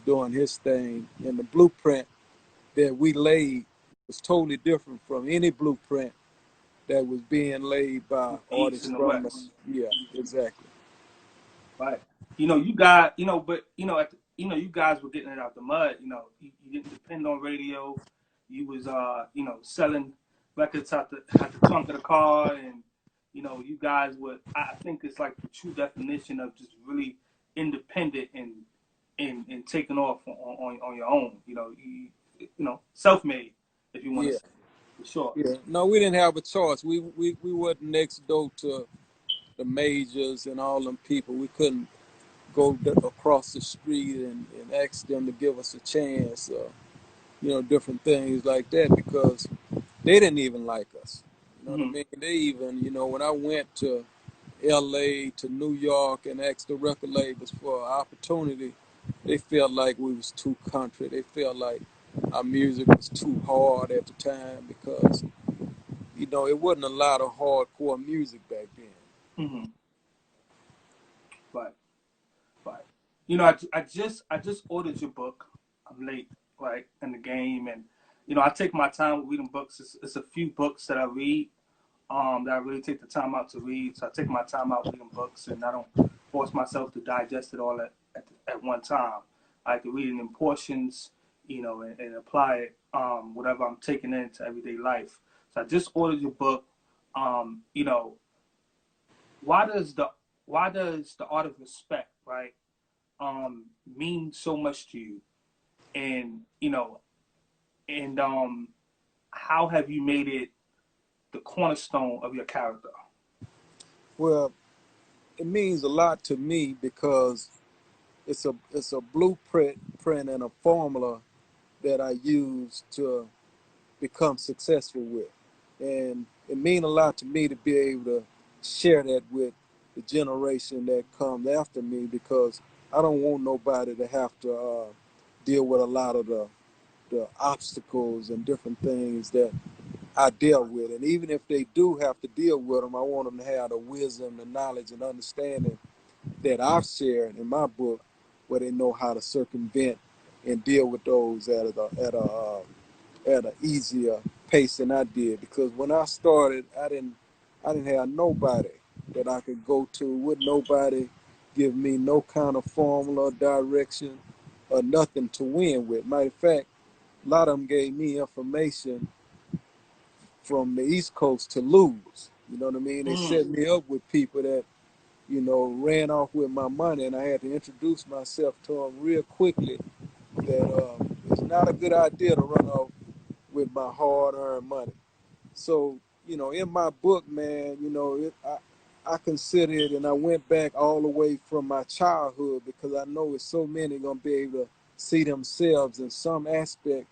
doing his thing, and the blueprint that we laid was totally different from any blueprint that was being laid by The East artists and the from the, West. yeah, exactly. Right. You got, but you guys were getting it out the mud. You didn't depend on radio. You was, selling records out the trunk of the car, and you guys would. I think it's like the true definition of just really independent and taking off on your own. Self-made, if you want to Yeah, say, for sure. yeah. No, we didn't have a choice. We wasn't next door to the majors and all them people. We couldn't go across the street and ask them to give us a chance, different things like that, because they didn't even like us. You know what I Mm-hmm. mean? They even, when I went to LA, to New York, and asked the record labels for an opportunity, they felt like we was too country. They felt like our music was too hard at the time because, it wasn't a lot of hardcore music back then. Mm-hmm. Right. Right. I just ordered your book. I'm late, right, in the game, and I take my time with reading books. It's a few books that I read, that I really take the time out to read. So I take my time out reading books, and I don't force myself to digest it all at one time. I like to read it in portions, and apply it, whatever I'm taking into everyday life. So I just ordered your book. Um, you know, why does the art of respect, right, mean so much to you? And and how have you made it the cornerstone of your character? Well, it means a lot to me because it's a blueprint and a formula that I use to become successful with. And it means a lot to me to be able to share that with the generation that comes after me, because I don't want nobody to have to deal with a lot of the obstacles and different things that I deal with. And even if they do have to deal with them, I want them to have the wisdom, the knowledge, and understanding that I've shared in my book, where they know how to circumvent and deal with those at a easier pace than I did. Because when I started, I didn't have nobody that I could go to. Would nobody give me no kind of formula, direction, or nothing to win with. Matter of fact, a lot of them gave me information from the East Coast to lose. You know what I mean? They Mm, set me up with people that ran off with my money, and I had to introduce myself to them real quickly that it's not a good idea to run off with my hard-earned money. So, in my book, man, I consider it, and I went back all the way from my childhood, because I know it's so many gonna be able to see themselves in some aspect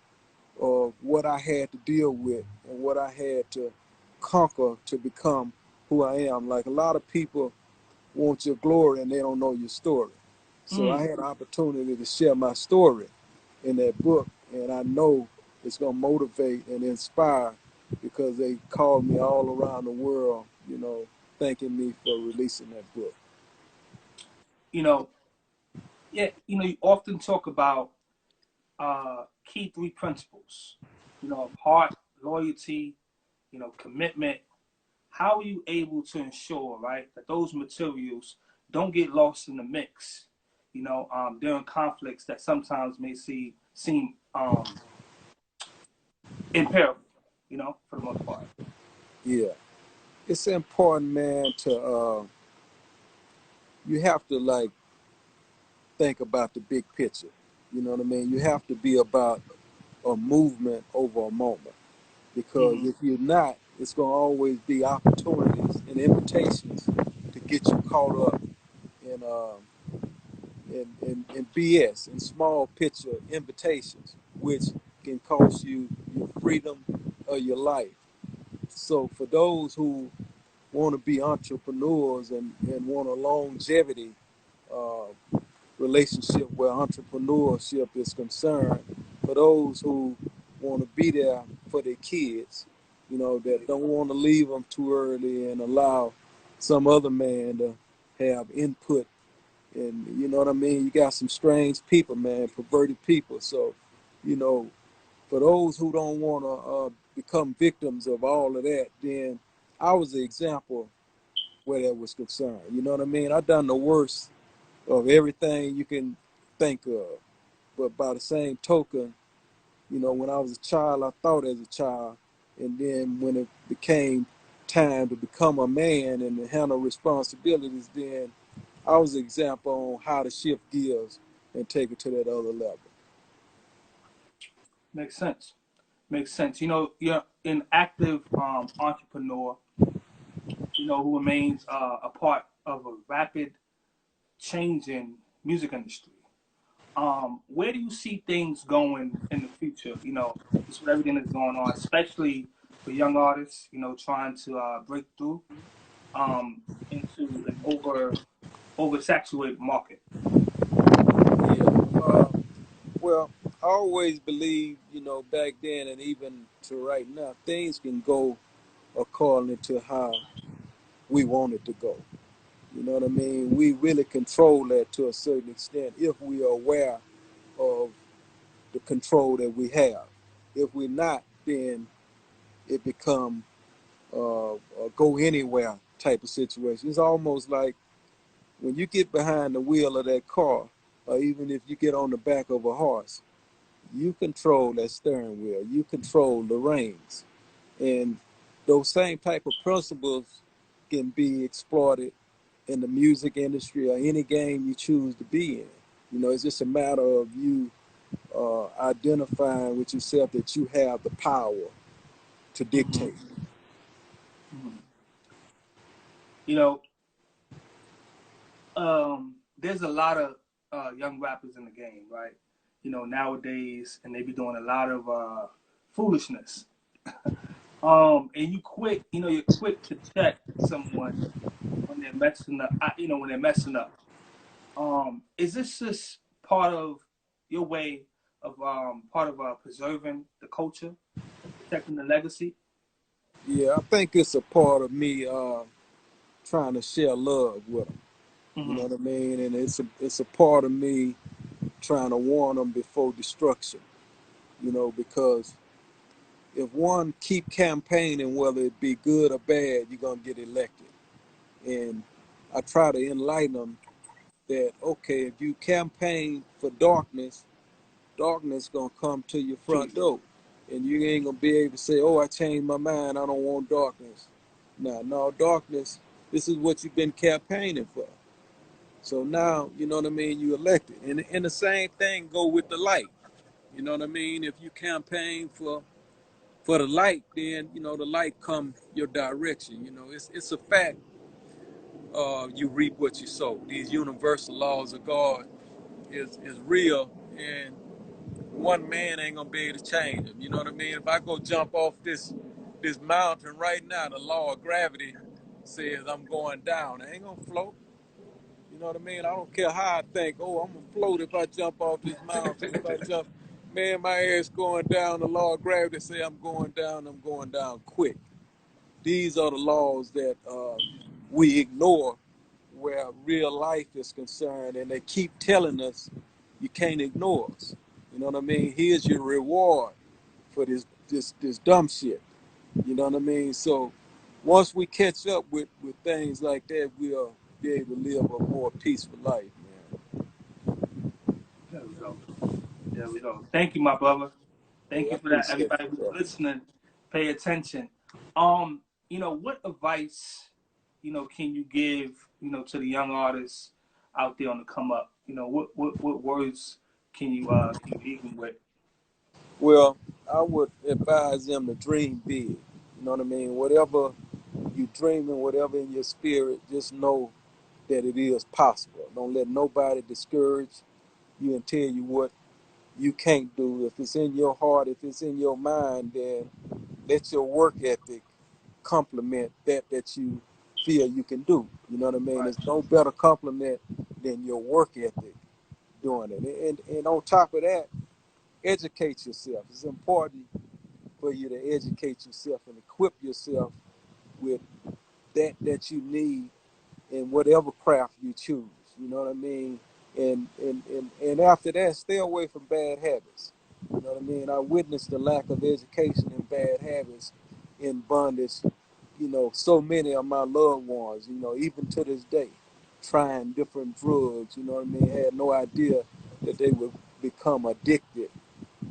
of what I had to deal with and what I had to conquer to become who I am. Like, a lot of people want your glory and they don't know your story. So I mm. had an opportunity to share my story in that book, and I know it's going to motivate and inspire, because they called me all around the world, thanking me for releasing that book. You know, yeah, you often talk about key three principles, of heart, loyalty, commitment. How are you able to ensure, right, that those materials don't get lost in the mix, during conflicts that sometimes may seem imperil, for the most part? Yeah, it's important, man, to you have to like think about the big picture. You know what I mean? You have to be about a movement over a moment, because Mm-hmm. if you're not, it's going to always be opportunities and invitations to get you caught up in in BS, in small picture invitations, which can cost you your freedom or your life. So for those who want to be entrepreneurs and want a longevity uh, relationship where entrepreneurship is concerned, for those who want to be there for their kids, that don't want to leave them too early and allow some other man to have input And you know what I mean. You got some strange people, man, perverted people. So, you know, for those who don't want to become victims of all of that, then I was the example where that was concerned. You know what I mean? I done the worst of everything you can think of. But by the same token, you know, when I was a child, I thought as a child. And then when it became time to become a man and to handle responsibilities, then I was an example on how to shift gears and take it to that other level. Makes sense. Makes sense. You know, you're an active entrepreneur, you know, who remains a part of a rapid changing music industry. Where do you see things going in the future? You know, just with everything that's going on, especially for young artists, you know, trying to break through um, into an oversaturated market. Yeah. Well, I always believed, you know, back then and even to right now, things can go according to how we want it to go. You know what I mean? We really control that to a certain extent if we are aware of the control that we have. If we're not, then it become a go anywhere type of situation. It's almost like when you get behind the wheel of that car, or even if you get on the back of a horse, you control that steering wheel. You control the reins, and those same type of principles can be exploited in the music industry or any game you choose to be in. You know, it's just a matter of you identifying with yourself that you have the power to Hmm. dictate. Hmm. You know, there's a lot of young rappers in the game, right? You know, nowadays, and they be doing a lot of foolishness. And you know, you're quick to check someone when they're messing up. You know, when they're messing up. Is this just part of your way of part of preserving the culture and protecting the legacy? Yeah, I think it's a part of me trying to share love with them. You know Hmm. what I mean? And it's a part of me trying to warn them before destruction. You know, because if one keep campaigning, whether it be good or bad, you're gonna get elected. And I try to enlighten them that okay, if you campaign for darkness, darkness gonna come to your To front door, and you ain't gonna be able to say, "Oh, I changed my mind. I don't want darkness." No, darkness. This is what you've been campaigning for. So now, you know what I mean. You elected, and the same thing go with the light. You know what I mean. If you campaign for the light, then you know the light come your direction. You know, it's a fact. You reap what you sow. These universal laws of God is real, and one man ain't gonna be able to change them. You know what I mean? If I go jump off this mountain right now, the law of gravity says I'm going down. I ain't gonna float. You know what I mean? I don't care how I think. Oh, I'm gonna float if I jump off this mountain. If I jump, man, my ass going down. The law of gravity say I'm going down. I'm going down quick. These are the laws that we ignore where real life is concerned, and they keep telling us you can't ignore us. You know what I mean? Here's your reward for this dumb shit. You know what I mean? So once we catch up with things like that, we'll be able to live a more peaceful life, man. There we go. There we go. Thank you, my brother. Hey, Thank I you for that. appreciate Everybody you, who's bro. listening, pay attention. Um, you know, what advice, you know, can you give, you know, to the young artists out there on the come up? You know, what words can you leave them with? Well, I would advise them to dream big. You know what I mean? Whatever you dreaming, whatever in your spirit, just know that it is possible. Don't let nobody discourage you and tell you what you can't do. If it's in your heart, if it's in your mind, then let your work ethic complement that you feel you can do. You know what I mean? Right. There's no better compliment than your work ethic doing it. And on top of that, educate yourself. It's important for you to educate yourself and equip yourself with that you need in whatever craft you choose. You know what I mean? And after that, stay away from bad habits. You know what I mean? I witnessed the lack of education and bad habits in bondage. You know, so many of my loved ones, you know, even to this day, trying different drugs. You know what I mean? Had no idea that they would become addicted,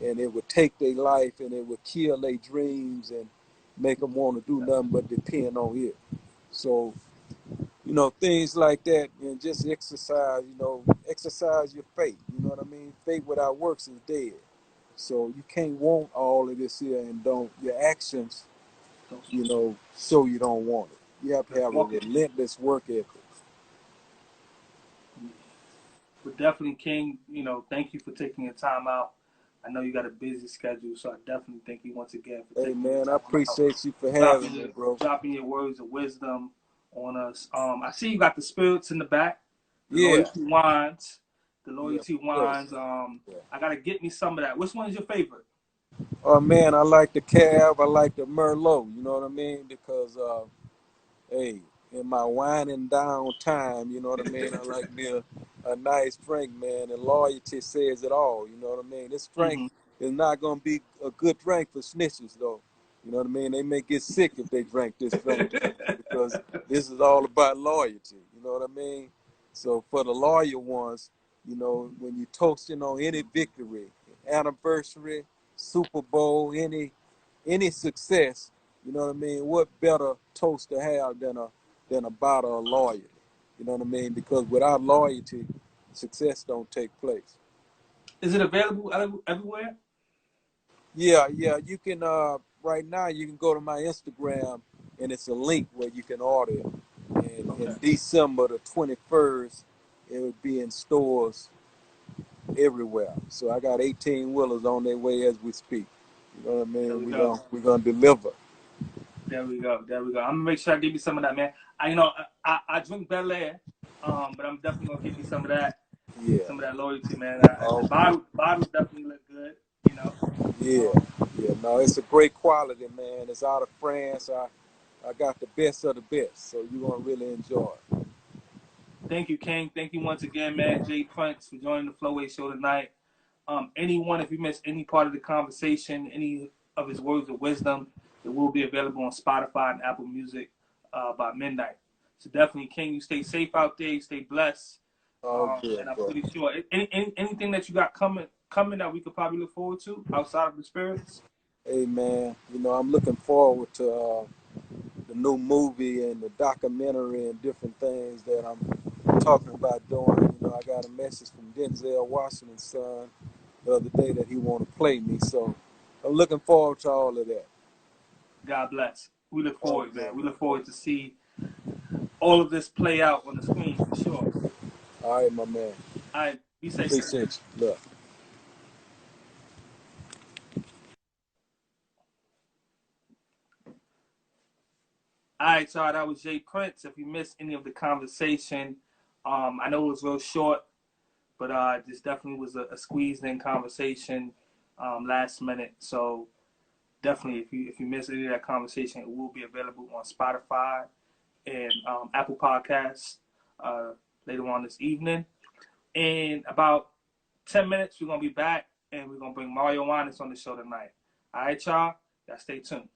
and it would take their life, and it would kill their dreams and make them want to do nothing but depend on it. So, you know, things like that, and just exercise, you know, exercise your faith. You know what I mean? Faith without works is dead. So you can't want all of this here and don't, your actions, Those you know, show you don't want it. You have to let's have a walk it. relentless work ethic. Yeah. But definitely, King, you know, thank you for taking your time out. I know you got a busy schedule, so I definitely thank you once again for Hey taking your man, I time out, appreciate you for dropping having me, your bro. dropping your words of wisdom on us. I see you got the spirits in the back, the Yeah, loyalty wines, the yeah, loyalty for sure. wines. Yeah. I gotta get me some of that. Which one is your favorite? Oh man, I like the cab. I like the Merlot. You know what I mean? Because hey, in my winding down time, you know what I mean? I like me a nice drink, man, and loyalty says it all, you know what I mean? This drink Hmm. is not going to be a good drink for snitches, though. You know what I mean? They may get sick if they drink this drink, because this is all about loyalty, you know what I mean? So for the loyal ones, you know, when you toasting on any victory, anniversary, Super Bowl, any success, you know what I mean? What better toast to have than a bottle of loyalty? You know what I mean? Because without loyalty, success don't take place. Is it available everywhere? Yeah, yeah. You can right now you can go to my Instagram, and it's a link where you can order it. And Okay, in December the 21st, it will be in stores everywhere. So I got 18 wheelers on their way as we speak. You know what I there mean? we We're go. gonna we're gonna deliver. There we go. There we go. I'm gonna make sure I give you some of that, man. You know, I drink Bel Air, but I'm definitely gonna give you Yeah. some of that loyalty, man. The Okay. bottles definitely look good. You know. Yeah, Um, yeah, no, it's a great quality, man. It's out of France. I got the best of the best, so you're gonna really enjoy it. Thank you, King. Thank you once again, man. Jay Prince for joining the Flowway Show tonight. Anyone, if you missed any part of the conversation, any of his words of wisdom, it will be available on Spotify and Apple Music by midnight. So definitely, King, you stay safe out there. You stay blessed. All good, And I'm bro. pretty sure anything that you got coming that we could probably look forward to outside of the spirits. Hey, man, you know I'm looking forward to the new movie and the documentary and different things that I'm talking about doing. You know, I got a message from Denzel Washington's son the other day that he want to play me, so I'm looking forward to all of that. God bless. We look All forward, man. good, We my look bro. forward to see all of this play out on the screen for sure. All right, my man. All right, be safe, man. Appreciate you. Look. All right, y'all. That was Jay Prince. If you missed any of the conversation, I know it was real short, but this definitely was a squeezed in conversation last minute. So definitely, if you missed any of that conversation, it will be available on Spotify and Apple Podcasts uh, later on this evening. In about 10 minutes, we're gonna be back and we're gonna bring Mario Wanis on the show tonight. All right, y'all. Y'all stay tuned.